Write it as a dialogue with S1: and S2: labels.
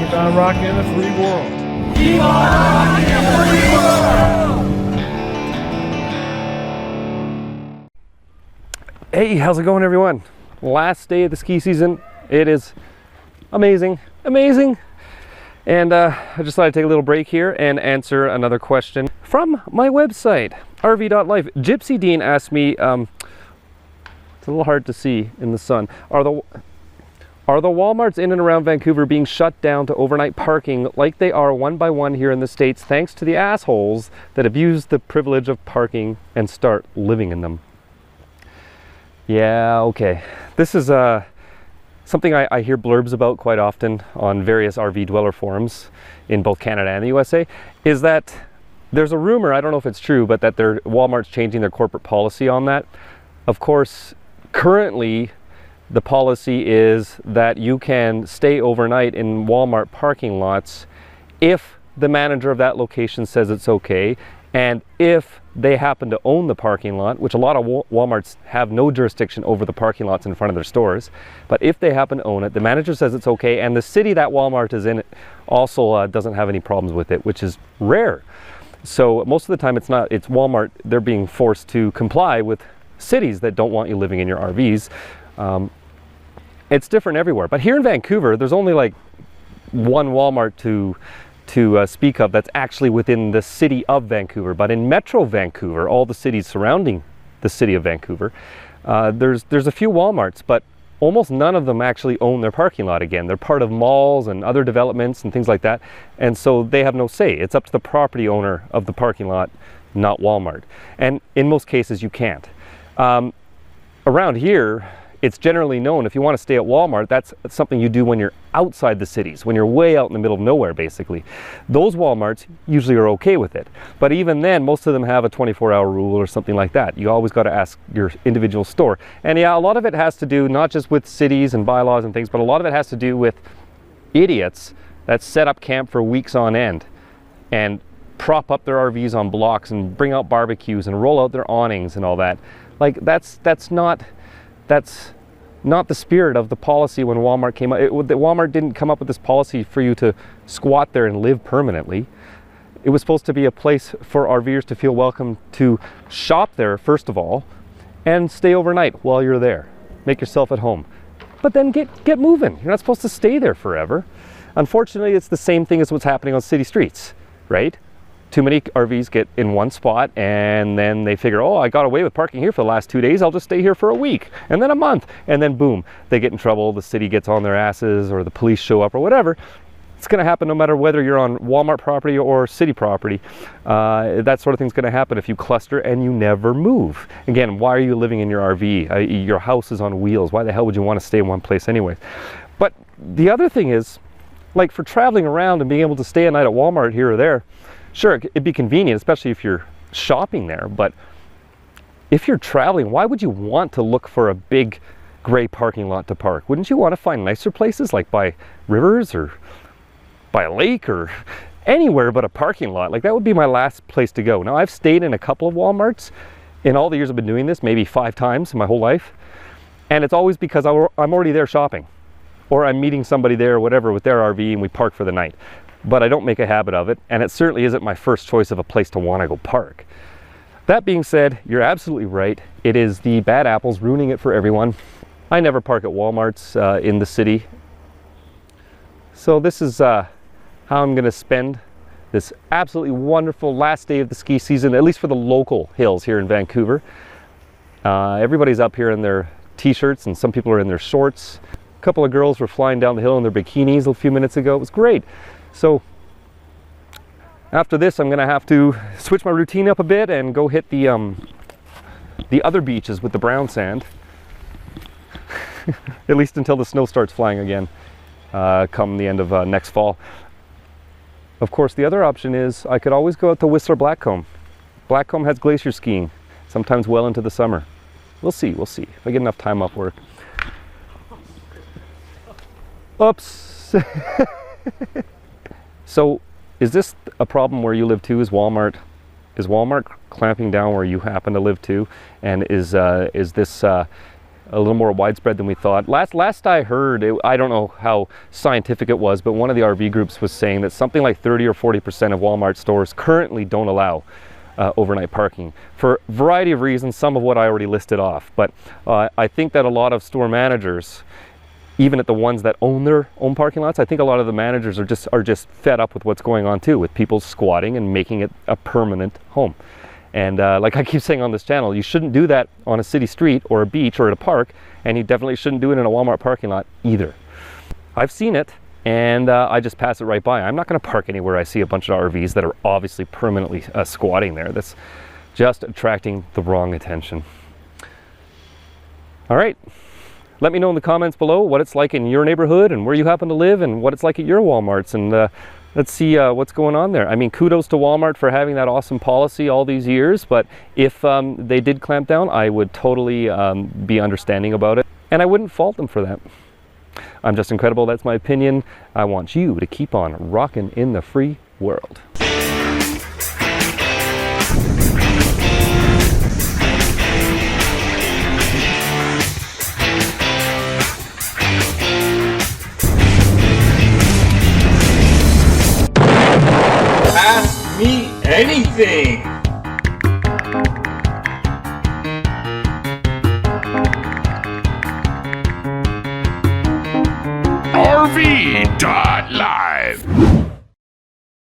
S1: Keep on rocking the free world.
S2: Keep on rocking the free world!
S3: Hey, how's it going, everyone? Last day of the ski season. It is amazing, amazing. And I just thought I'd take a little break here and answer another question from my website, rv.life. Gypsy Dean asked me, it's a little hard to see in the sun, are the Walmarts in and around Vancouver being shut down to overnight parking like they are one by one here in the States, thanks to the assholes that abuse the privilege of parking and start living in them? Yeah, okay. This is something I hear blurbs about quite often on various RV dweller forums in both Canada and the USA, is that there's a rumor, I don't know if it's true, but that Walmart's changing their corporate policy on that. Of course, currently the policy is that you can stay overnight in Walmart parking lots if the manager of that location says it's okay, and if they happen to own the parking lot, which a lot of Walmarts have no jurisdiction over the parking lots in front of their stores, but if they happen to own it, the manager says it's okay, and the city that Walmart is in also doesn't have any problems with it, which is rare. So most of the time it's Walmart, they're being forced to comply with cities that don't want you living in your RVs. It's different everywhere, but here in Vancouver, there's only like one Walmart to speak of that's actually within the city of Vancouver. But in Metro Vancouver, all the cities surrounding the city of Vancouver, there's a few Walmarts, but almost none of them actually own their parking lot again. They're part of malls and other developments and things like that, and so they have no say. It's up to the property owner of the parking lot, not Walmart. And in most cases, you can't. Around here, it's generally known if you want to stay at Walmart, that's something you do when you're outside the cities, when you're way out in the middle of nowhere, basically. Those Walmarts usually are okay with it. But even then, most of them have a 24-hour rule or something like that. You always got to ask your individual store. And yeah, a lot of it has to do not just with cities and bylaws and things, but a lot of it has to do with idiots that set up camp for weeks on end and prop up their RVs on blocks and bring out barbecues and roll out their awnings and all that. Like, that's not the spirit of the policy when Walmart came out. Walmart didn't come up with this policy for you to squat there and live permanently. It was supposed to be a place for RVers to feel welcome to shop there, first of all, and stay overnight while you're there. Make yourself at home. But then get moving. You're not supposed to stay there forever. Unfortunately, it's the same thing as what's happening on city streets, right? Too many RVs get in one spot and then they figure, oh, I got away with parking here for the last 2 days, I'll just stay here for a week and then a month, and then boom, they get in trouble, the city gets on their asses or the police show up or whatever. It's going to happen no matter whether you're on Walmart property or city property. That sort of thing's going to happen if you cluster and you never move. Again, why are you living in your RV? Your house is on wheels. Why the hell would you want to stay in one place anyway? But the other thing is, like, for traveling around and being able to stay a night at Walmart here or there, sure, it'd be convenient, especially if you're shopping there, but if you're traveling, why would you want to look for a big gray parking lot to park? Wouldn't you want to find nicer places, like by rivers or by a lake or anywhere but a parking lot? Like, that would be my last place to go. Now, I've stayed in a couple of Walmarts in all the years I've been doing this, maybe 5 times in my whole life, and it's always because I'm already there shopping, or I'm meeting somebody there or whatever with their RV and we park for the night. But I don't make a habit of it, and it certainly isn't my first choice of a place to want to go park. That being said, you're absolutely right. It is the bad apples ruining it for everyone. I never park at Walmarts in the city. So this is how I'm going to spend this absolutely wonderful last day of the ski season, at least for the local hills here in Vancouver. Everybody's up here in their t-shirts and some people are in their shorts. A couple of girls were flying down the hill in their bikinis a few minutes ago. It was great. So after this, I'm going to have to switch my routine up a bit and go hit the other beaches with the brown sand, at least until the snow starts flying again come the end of next fall. Of course, the other option is I could always go out to Whistler Blackcomb. Blackcomb has glacier skiing, sometimes well into the summer. We'll see if I get enough time off work. Oops. So, is this a problem where you live too? Is Walmart clamping down where you happen to live too? And is this a little more widespread than we thought. Last I heard, I don't know how scientific it was, but one of the RV groups was saying that something like 30 or 40% of Walmart stores currently don't allow overnight parking for a variety of reasons, some of what I already listed off. But I think that a lot of store managers, even at the ones that own their own parking lots, I think a lot of the managers are just fed up with what's going on too, with people squatting and making it a permanent home. And like I keep saying on this channel, you shouldn't do that on a city street or a beach or at a park, and you definitely shouldn't do it in a Walmart parking lot either. I've seen it, and I just pass it right by. I'm not going to park anywhere I see a bunch of RVs that are obviously permanently squatting there. That's just attracting the wrong attention. All right. Let me know in the comments below what it's like in your neighborhood and where you happen to live and what it's like at your Walmarts, and let's see what's going on there. I mean, kudos to Walmart for having that awesome policy all these years, but if they did clamp down, I would totally be understanding about it, and I wouldn't fault them for that. I'm just incredible. That's my opinion. I want you to keep on rocking in the free world.
S2: Ask me anything!
S1: RV.com